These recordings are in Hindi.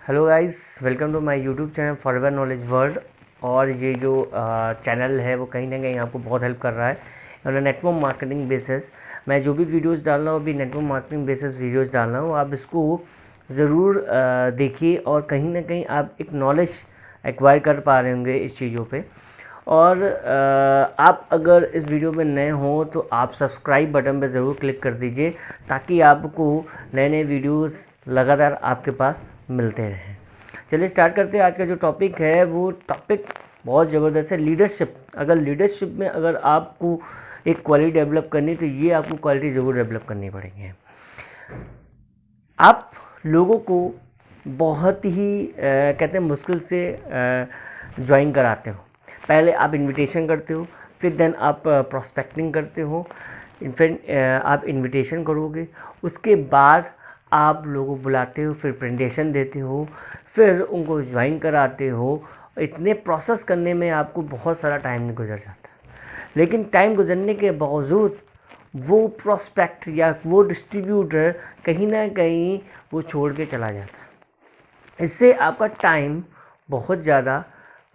Hello guys, welcome to my YouTube channel Forever Knowledge World. और ये जो चैनल है वो कहीं ना कहीं आपको बहुत हेल्प कर रहा है और नेटवर्क मार्केटिंग बेसिस। मैं जो भी वीडियोस डाल रहा हूँ अभी नेटवर्क मार्केटिंग बेसिस वीडियोस डाल रहा हूँ। आप इसको ज़रूर देखिए और कहीं ना कहीं आप एक नॉलेज एक्वायर कर पा रहे होंगे इस चीज़ों पे। और आप अगर इस वीडियो में नए हो तो आप सब्सक्राइब बटन पे ज़रूर क्लिक कर दीजिए ताकि आपको नए नए वीडियोस लगातार आपके पास मिलते रहें। चलिए स्टार्ट करते हैं। आज का जो टॉपिक है वो टॉपिक बहुत ज़बरदस्त है, लीडरशिप। अगर लीडरशिप में अगर आपको एक क्वालिटी डेवलप करनी तो ये आपको क्वालिटी ज़रूर डेवलप करनी पड़ेगी। आप लोगों को बहुत ही कहते हैं मुश्किल से ज्वाइन कराते हो। पहले आप इनविटेशन करते हो, फिर देन आप प्रोस्पेक्टिंग करते हो, फिर आप इनविटेशन करोगे, उसके बाद आप लोगों को बुलाते हो, फिर प्रेजेंटेशन देते हो, फिर उनको ज्वाइन कराते हो। इतने प्रोसेस करने में आपको बहुत सारा टाइम गुजर जाता है। लेकिन टाइम गुजरने के बावजूद वो प्रोस्पेक्ट या वो डिस्ट्रीब्यूटर कहीं ना कहीं वो छोड़ के चला जाता है। इससे आपका टाइम बहुत ज़्यादा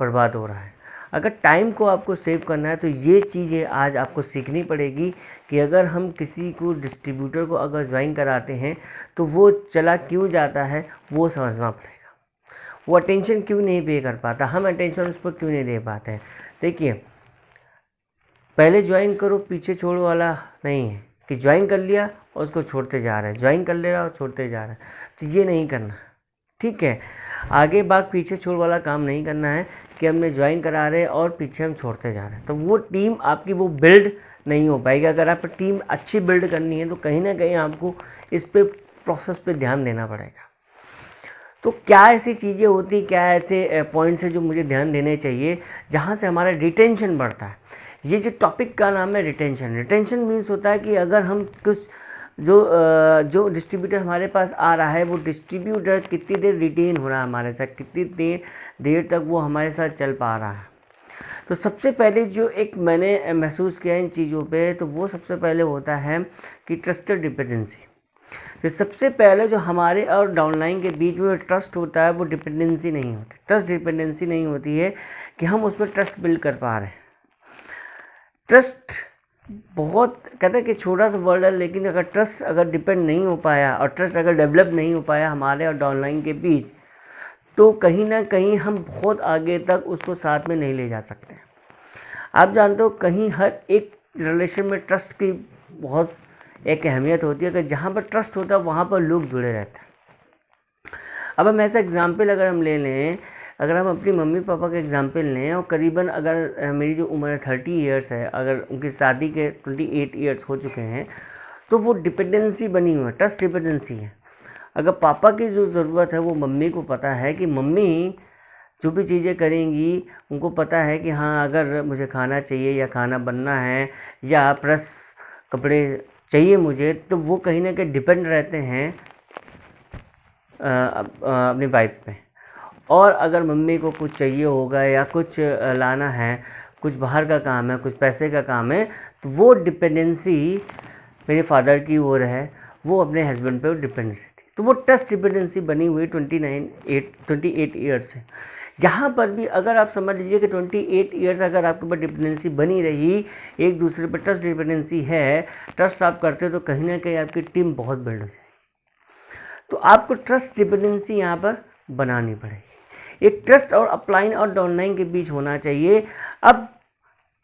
बर्बाद हो रहा है। अगर टाइम को आपको सेव करना है तो ये चीज़ें आज आपको सीखनी पड़ेगी कि अगर हम किसी को डिस्ट्रीब्यूटर को अगर ज्वाइन कराते हैं तो वो चला क्यों जाता है वो समझना पड़ेगा। वो अटेंशन क्यों नहीं पे कर पाता, हम अटेंशन उस पर क्यों नहीं दे पाते हैं। देखिए, पहले ज्वाइन करो पीछे छोड़ो वाला नहीं है कि ज्वाइन कर लिया और उसको छोड़ते जा रहे हैं, ज्वाइन कर ले रहा और छोड़ते जा रहे हैं, तो ये नहीं करना। ठीक है, आगे बाग पीछे छोड़ वाला काम नहीं करना है कि हमने ज्वाइन करा रहे और पीछे हम छोड़ते जा रहे हैं, तो वो टीम आपकी वो बिल्ड नहीं हो पाएगी। अगर आप टीम अच्छी बिल्ड करनी है तो कहीं ना कहीं आपको इस पे प्रोसेस पे ध्यान देना पड़ेगा। तो क्या ऐसी चीज़ें होती, क्या ऐसे पॉइंट्स हैं जो मुझे ध्यान देने चाहिए जहाँ से हमारा रिटेंशन बढ़ता है। ये जो टॉपिक का नाम है रिटेंशन। रिटेंशन मीन्स होता है कि अगर हम कुछ जो डिस्ट्रीब्यूटर हमारे पास आ रहा है वो डिस्ट्रीब्यूटर कितनी देर रिटेन हो रहा है हमारे साथ, कितनी देर तक वो हमारे साथ चल पा रहा है। तो सबसे पहले जो एक मैंने महसूस किया इन चीज़ों पे, तो वो सबसे पहले होता है कि ट्रस्टेड डिपेंडेंसी। तो सबसे पहले जो हमारे और डाउनलाइन के बीच में ट्रस्ट होता है वो डिपेंडेंसी नहीं होती। ट्रस्ट डिपेंडेंसी नहीं होती है कि हम उसमें ट्रस्ट बिल्ड कर पा रहे हैं। ट्रस्ट बहुत कहते हैं कि छोटा सा वर्ड है, लेकिन अगर ट्रस्ट अगर डिपेंड नहीं हो पाया और ट्रस्ट अगर डेवलप नहीं हो पाया हमारे और डाउनलाइन के बीच, तो कहीं ना कहीं हम बहुत आगे तक उसको साथ में नहीं ले जा सकते। आप जानते हो कहीं हर एक रिलेशन में ट्रस्ट की बहुत एक अहमियत होती है। अगर जहाँ पर ट्रस्ट होता है वहाँ पर लोग जुड़े रहते हैं। अब हम ऐसा एग्जाम्पल अगर हम ले लें, अगर हम अपनी मम्मी पापा का एग्जाम्पल लें और करीबन अगर मेरी जो उम्र 30 ईयर्स है, अगर उनकी शादी के 28 ईयर्स हो चुके हैं, तो वो डिपेंडेंसी बनी हुई है, ट्रस्ट डिपेंडेंसी है। अगर पापा की जो ज़रूरत है वो मम्मी को पता है कि मम्मी जो भी चीज़ें करेंगी उनको पता है कि हाँ, अगर मुझे खाना चाहिए या खाना बनना है या प्रेस कपड़े चाहिए मुझे, तो वो कहीं ना कहीं डिपेंड रहते हैं अपनी वाइफ पे। और अगर मम्मी को कुछ चाहिए होगा या कुछ लाना है, कुछ बाहर का काम है, कुछ पैसे का काम है, तो वो डिपेंडेंसी मेरे फादर की ओर है, वो अपने हस्बैंड पे डिपेंडेंसी थी। तो वो ट्रस्ट डिपेंडेंसी बनी हुई 28 ईयर्स से। यहाँ पर भी अगर आप समझ लीजिए कि 28 ईयर्स अगर आपके ऊपर डिपेंडेंसी बनी रही, एक दूसरे पर ट्रस्ट डिपेंडेंसी है, ट्रस्ट आप करते हो, तो कहीं ना कहीं आपकी टीम बहुत बिल्ड हो जाएगी। तो आपको ट्रस्ट डिपेंडेंसी यहाँ पर बनानी पड़ेगी। एक ट्रस्ट और अपलाइन और डाउनलाइन के बीच होना चाहिए। अब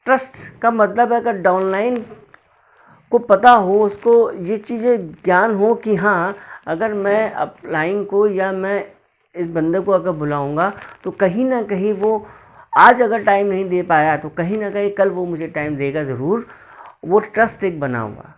ट्रस्ट का मतलब है अगर डाउनलाइन को पता हो, उसको ये चीज़ें ज्ञान हो कि हाँ, अगर मैं अपलाइन को या मैं इस बंदे को अगर बुलाऊंगा तो कहीं ना कहीं वो आज अगर टाइम नहीं दे पाया तो कहीं ना कहीं कल वो मुझे टाइम देगा ज़रूर। वो ट्रस्ट एक बना हुआ।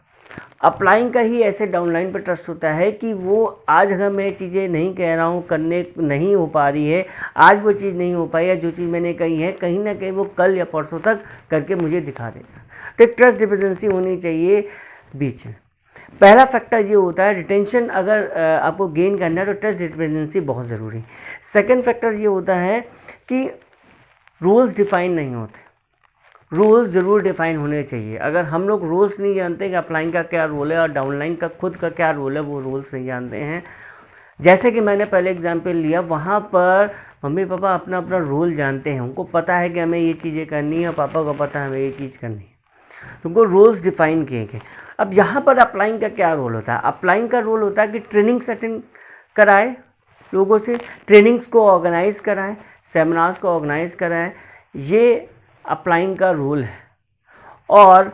अपलाइन का ही ऐसे डाउनलाइन पर ट्रस्ट होता है कि वो आज अगर मैं चीज़ें नहीं कह रहा हूँ, करने नहीं हो पा रही है, आज वो चीज़ नहीं हो पाई है, जो चीज़ मैंने कही है कहीं ना कहीं वो कल या परसों तक करके मुझे दिखा देगा। तो एक ट्रस्ट डिपेंडेंसी होनी चाहिए बीच में। पहला फैक्टर ये होता है रिटेंशन अगर आपको गेन करना है तो ट्रस्ट डिपेंडेंसी बहुत ज़रूरी। सेकेंड फैक्टर ये होता है कि रूल्स डिफाइन नहीं होते। रूल्स ज़रूर डिफाइन होने चाहिए। अगर हम लोग रूल्स नहीं जानते कि अपलाइन का क्या रोल है और डाउनलाइन का खुद का क्या रोल है, वो रूल्स नहीं जानते हैं, जैसे कि मैंने पहले एग्जाम्पल लिया, वहाँ पर मम्मी पापा अपना अपना रोल जानते हैं, उनको पता है कि हमें ये चीज़ें करनी है और पापा को पता है हमें ये चीज़ करनी है, तो उनको रोल्स डिफाइन किए गए। अब यहाँ पर अप्लाइंग का क्या रोल होता है? अप्लाइंग का रोल होता है कि ट्रेनिंग्स अटेंड कराए, लोगों से ट्रेनिंग्स को ऑर्गेनाइज कराएं, सेमिनार्स को ऑर्गेनाइज कराएं, ये अप्लाइंग का रोल है। और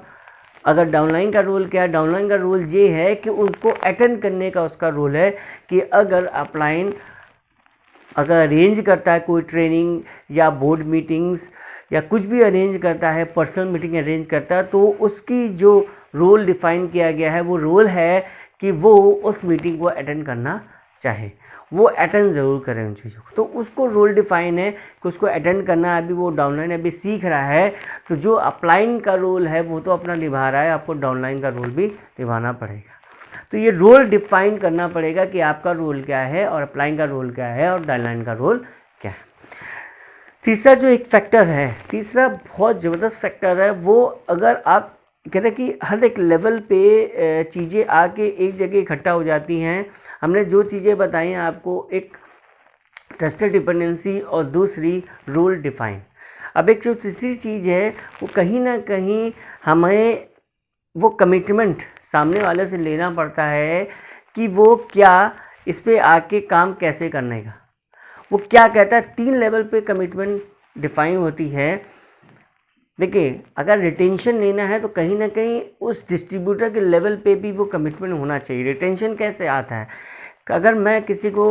अगर डाउनलाइन का रोल क्या है? डाउनलाइन का रोल ये है कि उसको अटेंड करने का उसका रोल है कि अगर अपलाइन अगर अरेंज करता है कोई ट्रेनिंग या बोर्ड मीटिंग्स या कुछ भी अरेंज करता है, पर्सनल मीटिंग अरेंज करता है, तो उसकी जो रोल डिफाइन किया गया है वो रोल है कि वो उस मीटिंग को अटेंड करना चाहे, वो अटेंड ज़रूर करें उन चीज़ों को, तो उसको रोल डिफाइन है कि उसको अटेंड करना है। अभी वो डाउनलाइन अभी सीख रहा है, तो जो अपलाइन का रोल है वो तो अपना निभा रहा है, आपको डाउनलाइन का रोल भी निभाना पड़ेगा। तो ये रोल डिफाइन करना पड़ेगा कि आपका रोल क्या है और अपलाइन का रोल क्या है और डाउनलाइन का रोल क्या है। तीसरा जो एक फैक्टर है, तीसरा बहुत ज़बरदस्त फैक्टर है, वो अगर आप कहते हैं कि हर एक लेवल पे चीज़ें आके एक जगह इकट्ठा हो जाती हैं। हमने जो चीज़ें बताई हैं आपको, एक ट्रस्टेड डिपेंडेंसी और दूसरी रोल डिफाइन। अब एक जो तीसरी चीज़ है वो कहीं ना कहीं हमें वो कमिटमेंट सामने वाले से लेना पड़ता है कि वो क्या इस पे आके काम कैसे करने का, वो क्या कहता है। 3 लेवल पे कमिटमेंट डिफाइन होती है। देखिए, अगर रिटेंशन लेना है तो कहीं ना कहीं उस डिस्ट्रीब्यूटर के लेवल पे भी वो कमिटमेंट होना चाहिए। रिटेंशन कैसे आता है? अगर मैं किसी को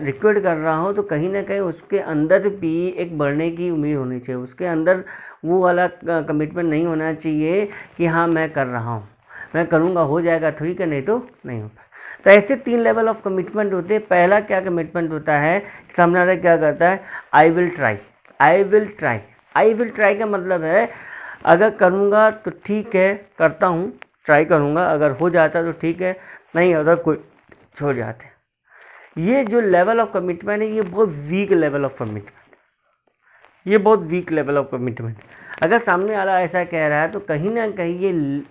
रिक्वेस्ट कर रहा हूँ तो कहीं ना कहीं उसके अंदर भी एक बढ़ने की उम्मीद होनी चाहिए, उसके अंदर वो वाला कमिटमेंट नहीं होना चाहिए कि हाँ मैं कर रहा हूँ, मैं करूँगा हो जाएगा ठीक है, नहीं तो नहीं हो पाए। तो ऐसे 3 लेवल ऑफ कमिटमेंट होते हैं। पहला क्या कमिटमेंट होता है, सामने वाला क्या करता है, I will try. I will try, I will try का मतलब है अगर करूँगा तो ठीक है, करता हूँ, ट्राई करूँगा, अगर हो जाता तो ठीक है, नहीं होता कोई छोड़ जाते हैं। ये जो लेवल ऑफ कमिटमेंट है ये बहुत वीक लेवल ऑफ कमिटमेंट, ये बहुत वीक लेवल ऑफ कमिटमेंट। अगर सामने वाला ऐसा कह रहा है तो कहीं ना कहीं ये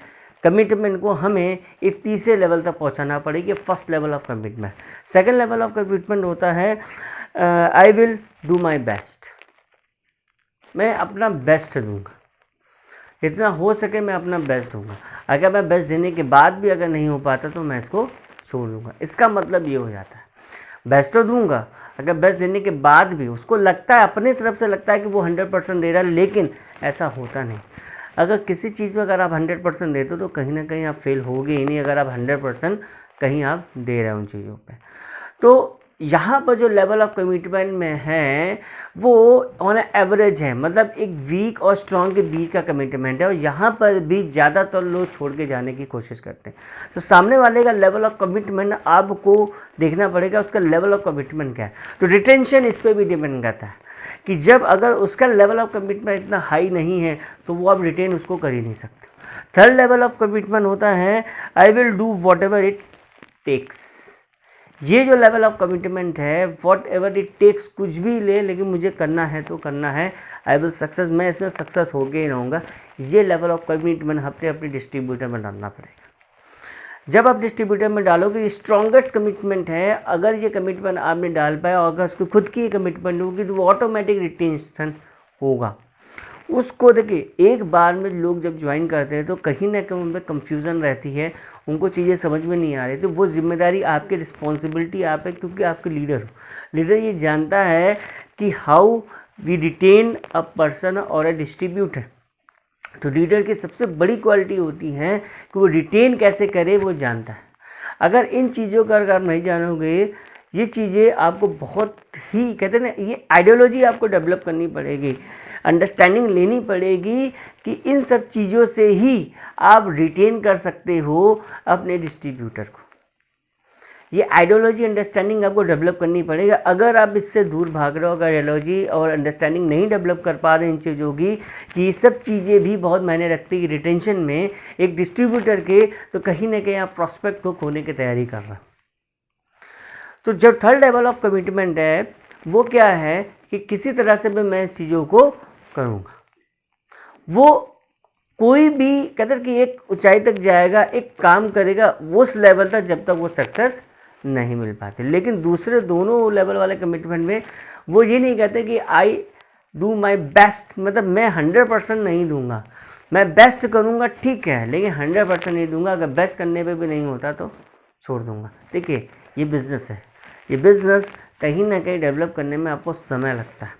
कमिटमेंट को हमें एक तीसरे लेवल तक पहुंचाना पड़ेगी। First level of commitment. Second level of commitment होता है I will do my best, मैं अपना बेस्ट दूंगा, जितना हो सके मैं अपना बेस्ट दूंगा। अगर मैं बेस्ट देने के बाद भी अगर नहीं हो पाता तो मैं इसको छोड़ दूंगा। इसका मतलब ये हो जाता है बेस्ट तो दूंगा, अगर बेस्ट देने के बाद भी उसको लगता है, अपनी तरफ से लगता है कि वो 100% दे रहा है, लेकिन ऐसा होता नहीं। अगर किसी चीज़ में अगर आप 100% देते हो तो कहीं ना कहीं आप फेल होगे ही नहीं, अगर आप 100% कहीं आप दे रहे हो उन चीज़ों पे। तो यहाँ पर जो लेवल ऑफ कमिटमेंट में है वो ऑन एवरेज है, मतलब एक वीक और स्ट्रॉन्ग के बीच का कमिटमेंट है, और यहाँ पर भी ज़्यादातर लोग छोड़ के जाने की कोशिश करते हैं। तो सामने वाले का लेवल ऑफ कमिटमेंट आपको देखना पड़ेगा, उसका लेवल ऑफ कमिटमेंट क्या है। तो रिटेंशन इस पर भी डिपेंड करता है कि जब अगर उसका लेवल ऑफ कमिटमेंट इतना हाई नहीं है तो वो आप रिटेन उसको कर ही नहीं सकते। थर्ड लेवल ऑफ कमिटमेंट होता है I will do whatever it takes. ये जो लेवल ऑफ कमिटमेंट है, वॉट एवर इट टेक्स, कुछ भी ले लेकिन मुझे करना है तो करना है, आई विल सक्सेस, मैं इसमें सक्सेस हो के ही रहूँगा। ये लेवल ऑफ कमिटमेंट अपने डिस्ट्रीब्यूटर में डालना पड़ेगा। जब आप डिस्ट्रीब्यूटर में डालोगे, ये स्ट्रॉन्गेस्ट कमिटमेंट है। अगर ये कमिटमेंट आपने डाल पाया और अगर उसको खुद की कमिटमेंट होगी तो वो ऑटोमेटिक रिटेंशन होगा। उसको देखिए, एक बार में लोग जब ज्वाइन करते हैं तो कहीं ना कहीं उनमें कन्फ्यूज़न रहती है, उनको चीज़ें समझ में नहीं आ रही, तो वो जिम्मेदारी आपकी, रिस्पॉन्सिबिलिटी आप है, क्योंकि आपके लीडर हो। लीडर ये जानता है कि how we retain a person और अ डिस्ट्रीब्यूटर। तो लीडर की सबसे बड़ी क्वालिटी होती है कि वो रिटेन कैसे करे, वो जानता है। अगर इन चीज़ों का अगर आप नहीं जानोगे, ये चीज़ें आपको बहुत ही कहते हैं ना, ये आइडियोलॉजी आपको डेवलप करनी पड़ेगी, अंडरस्टैंडिंग लेनी पड़ेगी कि इन सब चीज़ों से ही आप रिटेन कर सकते हो अपने डिस्ट्रीब्यूटर को। ये आइडियोलॉजी अंडरस्टैंडिंग आपको डेवलप करनी पड़ेगा। अगर आप इससे दूर भाग रहे हो, अगर आइडियोलॉजी और अंडरस्टैंडिंग नहीं डेवलप कर पा रहे इन चीज़ों की, कि ये सब चीज़ें भी बहुत मायने रखती है रिटेंशन में एक डिस्ट्रीब्यूटर के, तो कहीं ना कहीं आप प्रॉस्पेक्ट को खोने की तैयारी कर रहे हो। तो जो थर्ड लेवल ऑफ कमिटमेंट है वो क्या है कि किसी तरह से भी मैं इस चीज़ों को करूँगा। वो कोई भी कहते हैं कि एक ऊंचाई तक जाएगा, एक काम करेगा उस लेवल तक जब तक वो सक्सेस नहीं मिल पाते। लेकिन दूसरे दोनों लेवल वाले कमिटमेंट में वो ये नहीं कहते कि आई डू माई बेस्ट, मतलब मैं 100% नहीं दूंगा, मैं बेस्ट करूंगा ठीक है, लेकिन 100% नहीं दूंगा। अगर बेस्ट करने पे भी नहीं होता तो छोड़ दूंगा। देखिए ये बिज़नेस है, ये बिज़नेस कहीं ना कहीं डेवलप करने में आपको समय लगता है,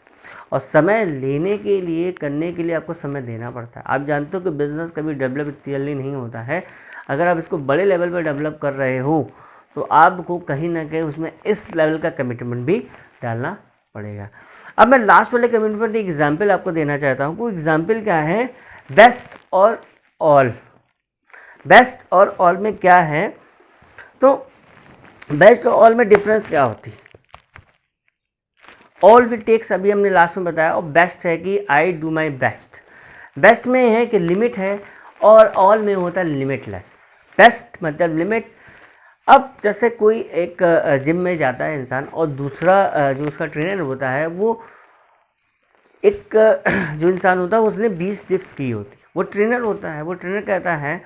और समय लेने के लिए, करने के लिए आपको समय देना पड़ता है। आप जानते हो कि बिज़नेस कभी डेवलप इतनी जल्दी नहीं होता है। अगर आप इसको बड़े लेवल पर डेवलप कर रहे हो तो आपको कहीं ना कहीं उसमें इस लेवल का कमिटमेंट भी डालना पड़ेगा। अब मैं लास्ट वाले कमिटमेंट एक एग्जाम्पल आपको देना चाहता हूँ। वो एग्जाम्पल क्या है, बेस्ट और ऑल। बेस्ट और ऑल में क्या है, तो बेस्ट और ऑल में डिफरेंस क्या होती है। ऑल विल टेक्स अभी हमने लास्ट में बताया, और बेस्ट है कि I do my best. Best में है कि लिमिट है, और ऑल में होता है लिमिटलेस। बेस्ट मतलब लिमिट। अब जैसे कोई एक जिम में जाता है इंसान, और दूसरा जो उसका ट्रेनर होता है, वो एक जो इंसान होता है उसने 20 डिप्स की होती, वो ट्रेनर होता है, वो ट्रेनर कहता है,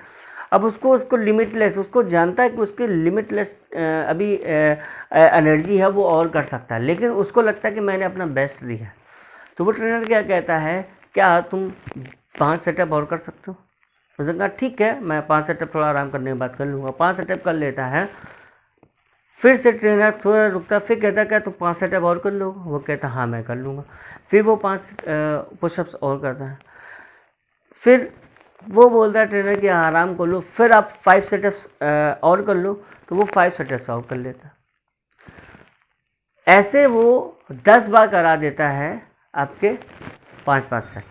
अब उसको लिमिटलेस, उसको जानता है कि उसके लिमिटलेस अभी एनर्जी है, वो और कर सकता है, लेकिन उसको लगता है कि मैंने अपना बेस्ट दिया। तो वो ट्रेनर क्या कहता है, क्या तुम 5 सेटअप और कर सकते हो। उसने कहा ठीक है, मैं 5 सेटअप थोड़ा आराम करने के बाद कर लूँगा। 5 सेटअप कर लेता है, फिर से ट्रेनर थोड़ा रुकता, फिर कहता क्या तुम 5 सेटअप और कर लो। वो कहता हाँ मैं कर लूँगा। फिर वो 5 पुशअप्स और करता है, फिर वो बोलता है ट्रेनर कि आराम कर लो, फिर आप 5 सेटअप्स और कर लो, तो वो 5 सेटअप्स और कर लेता है। ऐसे वो 10 बार करा देता है आपके 5-5 सेट,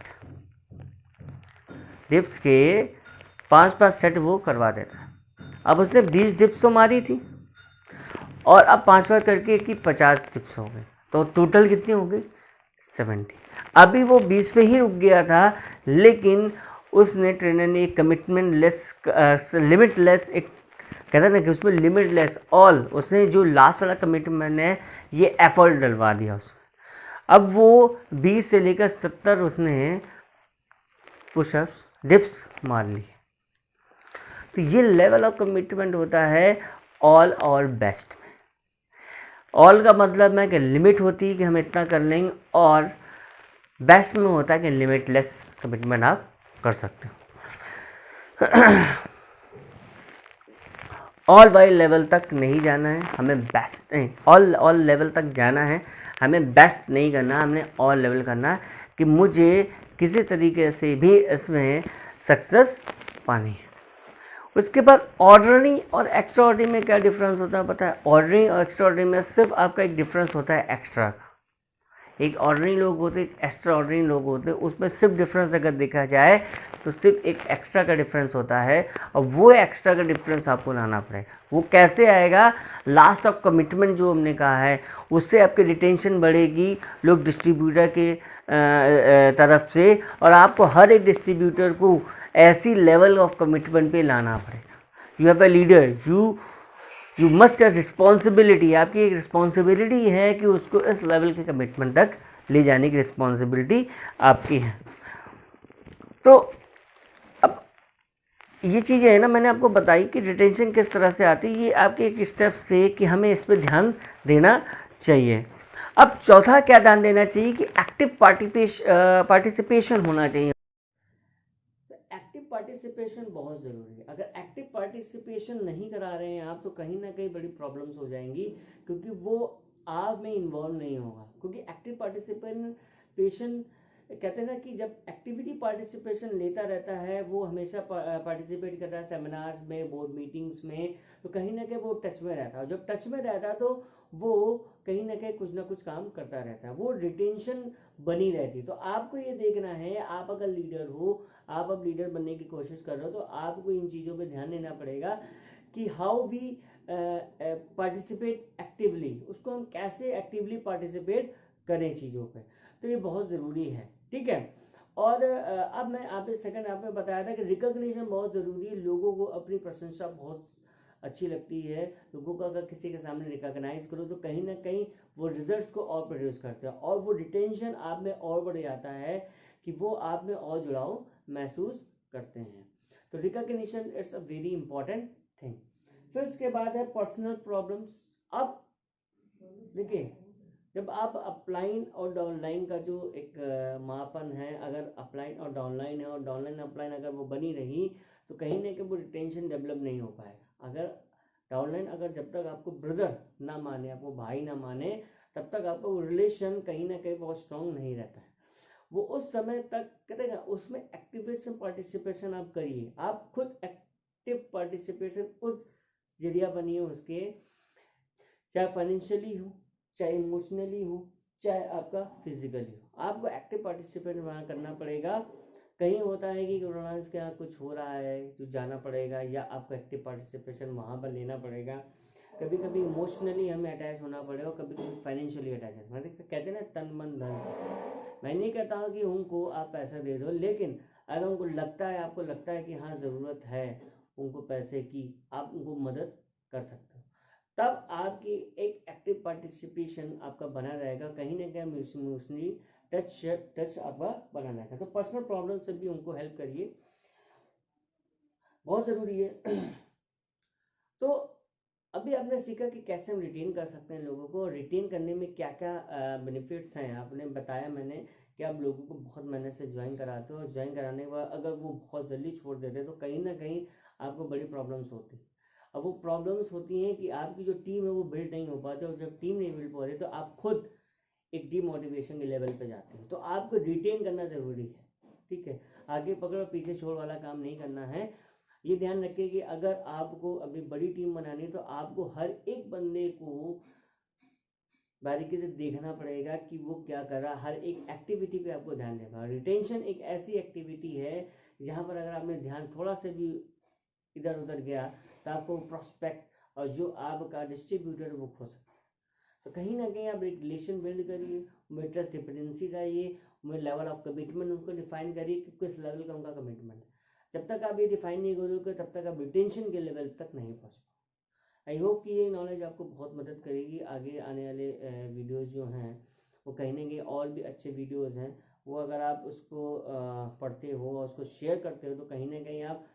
डिप्स के 5-5 सेट वो करवा देता है। अब उसने 20 डिप्स तो मारी थी, और अब 5 बार करके कि 50 डिप्स हो गए, तो टोटल कितनी हो गई 70। अभी वो 20 पे ही रुक गया था, लेकिन उसने ट्रेनर ने एक कमिटमेंट लेस लिमिटलेस, एक कहता है ना कि उसमें लिमिटलेस ऑल, उसने जो लास्ट वाला कमिटमेंट है ये एफर्ट डलवा दिया उसमें। अब वो 20 से लेकर 70 उसने पुशअप्स डिप्स मार ली। तो ये लेवल ऑफ कमिटमेंट होता है ऑल और बेस्ट में। ऑल का मतलब है कि लिमिट होती है कि हम इतना कर लेंगे, और बेस्ट में होता है कि लिमिटलेस कमिटमेंट आप कर सकते हो। ऑल वाले लेवल तक नहीं जाना है, हमें बेस्ट नहीं, ऑल लेवल तक जाना है, हमें बेस्ट नहीं करना, हमने ऑल लेवल करना है कि मुझे किसी तरीके से भी इसमें सक्सेस पानी है। उसके बाद ऑर्डिनरी और एक्स्ट्रा ऑर्डिनरी में क्या डिफरेंस होता है पता है। ऑर्डिनरी और एक्स्ट्रा ऑर्डिनरी में सिर्फ आपका एक डिफरेंस होता है एक्स्ट्रा का। एक ऑर्डिनरी लोग होते, एक एक्स्ट्रा ऑर्डिनरी लोग होते, उसमें सिर्फ डिफरेंस अगर देखा जाए तो सिर्फ एक एक्स्ट्रा का डिफरेंस होता है, और वो एक्स्ट्रा का डिफरेंस आपको लाना पड़ेगा। वो कैसे आएगा, लास्ट ऑफ कमिटमेंट जो हमने कहा है उससे आपकी रिटेंशन बढ़ेगी लोग डिस्ट्रीब्यूटर के तरफ से, और आपको हर एक डिस्ट्रीब्यूटर को ऐसी लेवल ऑफ कमिटमेंट पे लाना पड़ेगा। You have a leader, you must have responsibility, आपकी एक रिस्पॉन्सिबिलिटी है कि उसको इस लेवल के कमिटमेंट तक ले जाने की रिस्पॉन्सिबिलिटी आपकी है। तो अब ये चीज़ें है ना, मैंने आपको बताई कि रिटेंशन किस तरह से आती है, ये आपके एक स्टेप्स थे कि हमें इस पर ध्यान देना चाहिए। अब चौथा क्या ध्यान देना चाहिए कि एक्टिव पार्टिसिपेशन होना चाहिए। एक्टिव पार्टिसिपेशन बहुत ज़रूरी है। अगर एक्टिव पार्टिसिपेशन नहीं करा रहे हैं आप, तो कहीं ना कहीं बड़ी प्रॉब्लम्स हो जाएंगी, क्योंकि वो आप में इन्वॉल्व नहीं होगा। क्योंकि एक्टिव पार्टिसिपेशन कहते हैं ना कि जब एक्टिविटी पार्टिसिपेशन लेता रहता है, वो हमेशा पार्टिसिपेट कर रहा है सेमिनार्स में, बोर्ड मीटिंग्स में, तो कहीं ना कहीं वो टच में रहता है। जब टच में रहता है तो वो कहीं ना कहीं कुछ ना कुछ काम करता रहता है, वो रिटेंशन बनी रहती। तो आपको ये देखना है, आप अगर लीडर हो, आप अब लीडर बनने की कोशिश कर रहे हो, तो आपको इन चीज़ों पे ध्यान देना पड़ेगा कि हाउ वी पार्टिसिपेट एक्टिवली, उसको हम कैसे एक्टिवली पार्टिसिपेट करें चीज़ों पे। तो ये बहुत ज़रूरी है, ठीक है। और अब मैं आप सेकंड आपने बताया था कि रिकॉग्निशन बहुत ज़रूरी है। लोगों को अपनी प्रशंसा बहुत अच्छी लगती है, लोगों को अगर किसी के सामने रिकॉग्नाइज करो तो कहीं ना कहीं वो रिजल्ट्स को और प्रोड्यूस करते हैं, और वो रिटेंशन आप में और बढ़ जाता है कि वो आप में और जुड़ाव महसूस करते हैं। तो recognition it's a very important thing. फिर उसके बाद है पर्सनल प्रॉब्लम्स अब देखिए, जब आप अपलाइन और डाउनलाइन का जो एक मापन है, अगर अपलाइन और डाउनलाइन है और डाउनलाइन अपलाइन अगर वो बनी रही तो कहीं ना कहीं वो रिटेंशन डेवलप नहीं हो पाएगा। अगर डाउनलाइन, अगर जब तक आपको ब्रदर ना माने, आपको भाई ना माने, तब तक आपका वो रिलेशन कहीं ना कहीं बहुत स्ट्रांग नहीं रहता है। वो उस समय तक कहते हैं उसमें एक्टिवेशन पार्टिसिपेशन आप करिए, आप खुद एक्टिव पार्टिसिपेशन खुद जरिया बनिए उसके, चाहे फाइनेंशियली हो, चाहे इमोशनली हो, चाहे आपका फिजिकली हो, आपको एक्टिव पार्टिसिपेट वहाँ करना पड़ेगा। कहीं होता है कि रोनाल्ड के यहाँ कुछ हो रहा है तो जाना पड़ेगा, या आपको एक्टिव पार्टिसिपेशन वहाँ पर लेना पड़ेगा। कभी कभी इमोशनली हमें अटैच होना पड़ेगा, कभी कभी फाइनेंशियली अटैच है, मतलब कहते हैं ना तन मन धन से। मैं नहीं कहता हूँ कि उनको आप पैसा दे दो, लेकिन अगर उनको लगता है, आपको लगता है कि हाँ ज़रूरत है उनको पैसे की, आप उनको मदद कर सकते हो, तब आपकी एक एक्टिव पार्टिसिपेशन आपका बना रहेगा। कहीं ना कहीं इमोशनली टच आपका बना रहेगा। तो पर्सनल प्रॉब्लम से भी उनको हेल्प करिए, बहुत ज़रूरी है। तो अभी आपने सीखा कि कैसे हम रिटेन कर सकते हैं लोगों को, रिटेन करने में क्या क्या बेनिफिट्स हैं। आपने बताया मैंने कि आप लोगों को बहुत मेहनत से ज्वाइन कराते हो, और ज्वाइन कराने के बाद अगर वो बहुत जल्दी छोड़ देते हैं तो कहीं ना कहीं आपको बड़ी प्रॉब्लम्स होती हैं। अब वो प्रॉब्लम्स होती हैं कि आपकी जो टीम है वो बिल्ड नहीं हो पाती, और जब टीम नहीं बिल्ड हो रही तो आप खुद एक डीमोटिवेशन के लेवल पे जाते हैं। तो आपको रिटेन करना ज़रूरी है, ठीक है। आगे पकड़ो पीछे छोड़ वाला काम नहीं करना है। ये ध्यान रखिए कि अगर आपको अभी बड़ी टीम बनानी है तो आपको हर एक बंदे को बारीकी से देखना पड़ेगा कि वो क्या कर रहा है, हर एक एक्टिविटी पे आपको ध्यान देना। रिटेंशन एक ऐसी एक्टिविटी है जहाँ पर अगर आपने ध्यान थोड़ा सा भी इधर उधर गया तो आपको प्रोस्पेक्ट और जो आपका डिस्ट्रीब्यूटर वो खो सकता है। तो कहीं ना कहीं आप एक रिलेशन बिल्ड करिए, उनमें ट्रस्ट डिपेंडेंसी लाइए, उनमें लेवल ऑफ कमिटमेंट उसको डिफाइन करिए कि किस लेवल का उनका कमिटमेंट है। जब तक आप ये डिफाइन नहीं करोगे तब तक आप रिटेंशन के लेवल तक नहीं पहुँच पाओगे। आई होप कि ये नॉलेज आपको बहुत मदद करेगी। आगे आने वाले वीडियोज़ जो हैं वो कहीं ना कहीं और भी अच्छे वीडियोज़ हैं, वो अगर आप उसको पढ़ते हो और उसको शेयर करते हो तो कहीं ना कहीं आप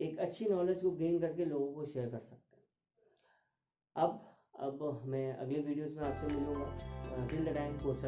एक अच्छी नॉलेज को गेन करके लोगों को शेयर कर सकते हैं। अब मैं अगले वीडियोस में आपसे मिलूंगा। Till the time, course